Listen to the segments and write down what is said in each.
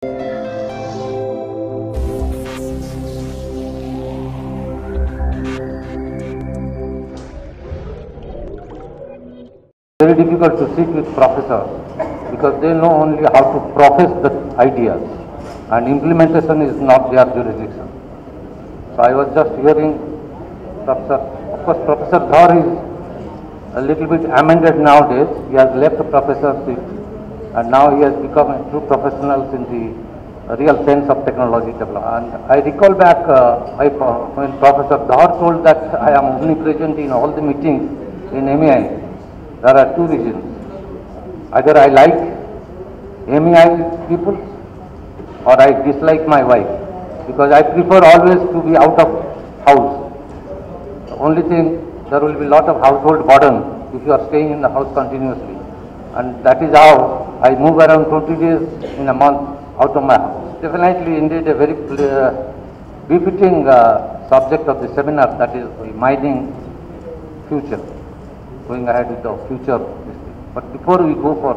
Very difficult to sit with professors because they know only how to profess the ideas and implementation is not their jurisdiction. So I was just hearing Professor, of course Professor Dhar is a little bit amended nowadays. He has left the professorship and now he has become a true professional in the real sense of technology development. And I recall back when Professor Dhar told that I am omnipresent in all the meetings in MEI. There are two reasons. Either I like MEI people or I dislike my wife, because I prefer always to be out of house. The only thing, there will be a lot of household burden if you are staying in the house continuously. And that is how I move around 20 days in a month out of my house. Definitely indeed a very befitting subject of the seminar, that is the mining future. Going ahead with the future. But before we go for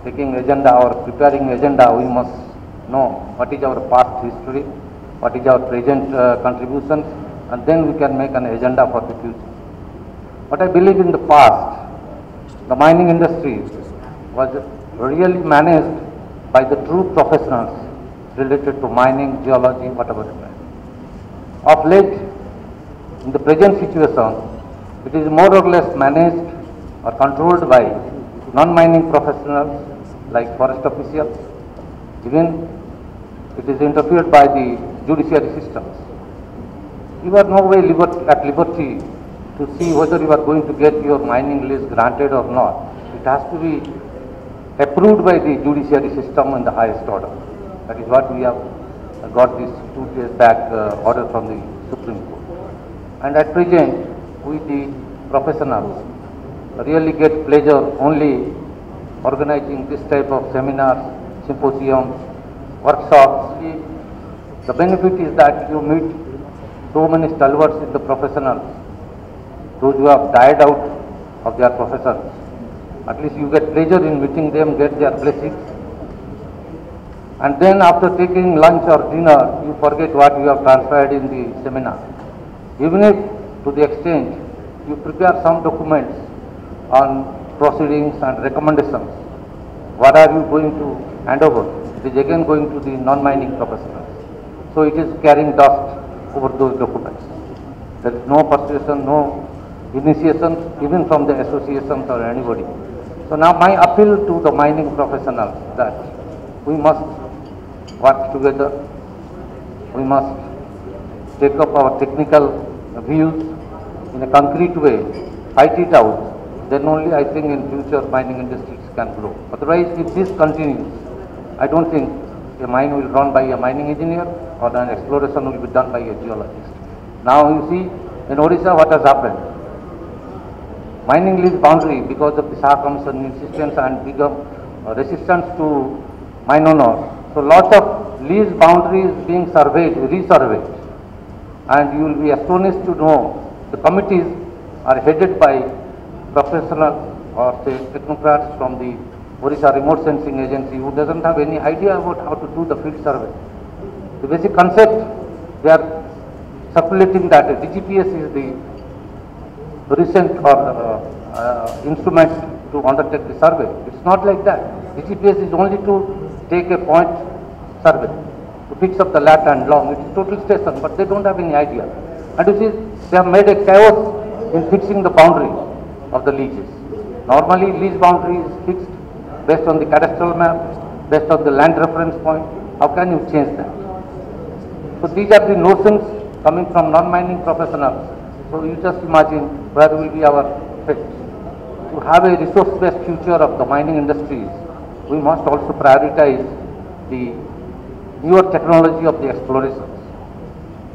taking agenda or preparing agenda, we must know what is our past history, what is our present contributions, and then we can make an agenda for the future. But I believe in the past, the mining industry was really managed by the true professionals related to mining, geology, whatever it is. Of late, in the present situation, it is more or less managed or controlled by non-mining professionals like forest officials. Even it is interfered by the judiciary systems. You are no way at liberty to see whether you are going to get your mining lease granted or not. It has to be approved by the judiciary system in the highest order. That is what we have got this 2 days back order from the Supreme Court. And at present, we the professionals really get pleasure only organizing this type of seminars, symposiums, workshops. The benefit is that you meet so many stalwarts in the professionals, those who have died out of their professions. At least you get pleasure in meeting them, get their blessings. And then after taking lunch or dinner, you forget what you have transferred in the seminar. Even if to the extent you prepare some documents on proceedings and recommendations, what are you going to hand over? It is again going to the non-mining professionals. So it is carrying dust over those documents. There is no persuasion, no initiation, even from the associations or anybody. So now my appeal to the mining professionals that we must work together, we must take up our technical views in a concrete way, fight it out, then only I think in future mining industries can grow. Otherwise, if this continues, I don't think a mine will run by a mining engineer or an exploration will be done by a geologist. Now you see in Odisha what has happened. Mining lease boundary, because of the Saha Commission insistence and bigger resistance to mine owners. So lot of lease boundaries being surveyed, resurveyed, and you will be astonished to know the committees are headed by professionals or say technocrats from the Odisha Remote Sensing Agency who doesn't have any idea about how to do the field survey. The basic concept, they are circulating that DGPS is the recent instrument to undertake the survey. It's not like that. DGPS is only to take a point survey, to fix up the lat and long. It is total station, but they don't have any idea. And you see, they have made a chaos in fixing the boundary of the leases. Normally, lease boundary is fixed based on the cadastral map, based on the land reference point. How can you change that? So these are the notions coming from non-mining professionals. So you just imagine where will be our fate. To have a resource-based future of the mining industries, we must also prioritize the newer technology of the explorations.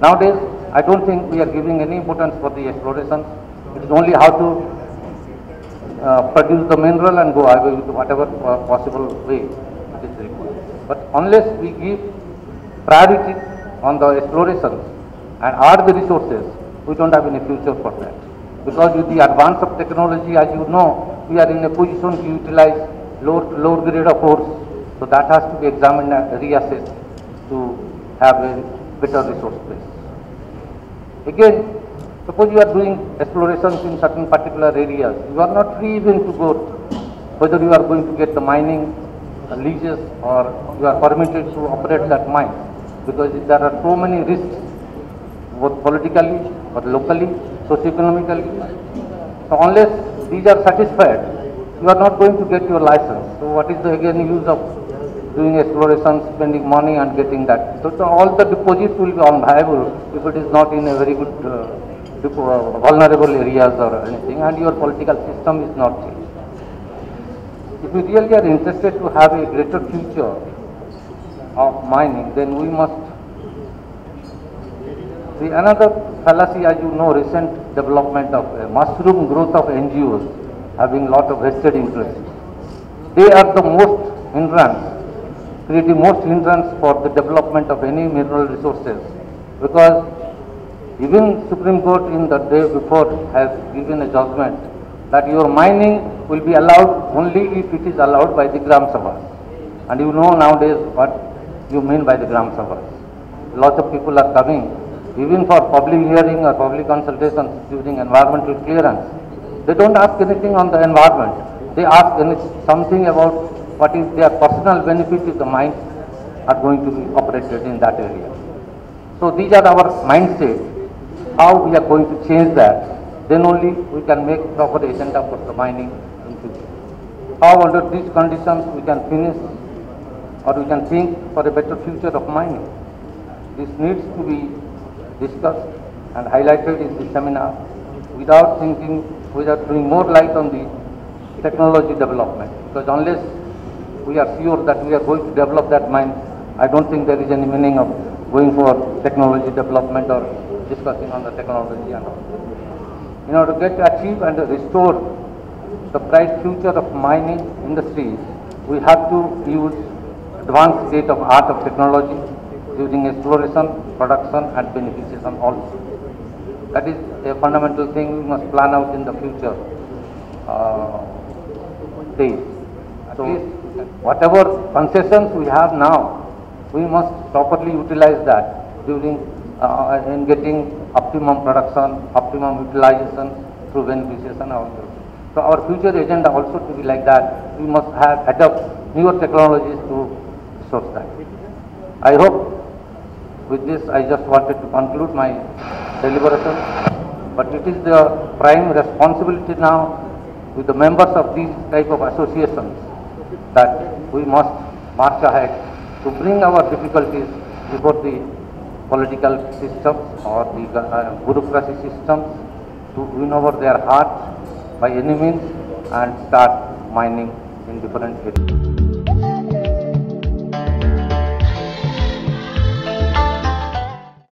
Nowadays, I don't think we are giving any importance for the explorations. It is only how to produce the mineral and go away with whatever possible way it is required. But unless we give priority on the explorations and add the resources, we don't have any future for that. Because with the advance of technology, as you know, we are in a position to utilize lower grade of ores So that has to be examined and reassessed to have a better resource base. Again, suppose you are doing explorations in certain particular areas, you are not free even to go whether you are going to get the mining leases or you are permitted to operate that mine, because there are so many risks, both politically or locally, socio-economically. So unless these are satisfied, you are not going to get your license. So what is the again use of doing exploration, spending money and getting that? So all the deposits will be unviable if it is not in a very good vulnerable areas or anything, and your political system is not changed. If we really are interested to have a greater future of mining, then we must see another fallacy, as you know, recent development of mushroom growth of NGOs having lot of vested interests. They are the most hindrance, creating most hindrance for the development of any mineral resources, because even Supreme Court in the day before has given a judgment that your mining will be allowed only if it is allowed by the Gram Sabhas. And you know nowadays what you mean by the Gram Sabhas. Lots of people are coming, even for public hearing or public consultations during environmental clearance. They don't ask anything on the environment. They ask something about what is their personal benefit if the mines are going to be operated in that area. So these are our mindset, how we are going to change that. Then only we can make proper agenda for the mining in future. How under these conditions we can finish or we can think for a better future of mining. This needs to be discussed and highlighted in the seminar without thinking, without doing more light on the technology development. Because unless we are sure that we are going to develop that mine, I don't think there is any meaning of going for technology development or discussing on the technology and all. In order to achieve and restore the bright future of mining industries, we have to use advanced state of art of technology using exploration, production and beneficiation also. That is a fundamental thing we must plan out in the future days. At least whatever concessions we have now, we must properly utilize that during in getting optimum production, optimum utilization through beneficiation also. So our future agenda also to be like that. We must adopt newer technologies to source that. I hope with this I just wanted to conclude my deliberation, but it is the prime responsibility now with the members of these type of associations that we must march ahead to bring our difficulties before the political systems or the bureaucracy systems, to win over their hearts by any means and start mining in different areas.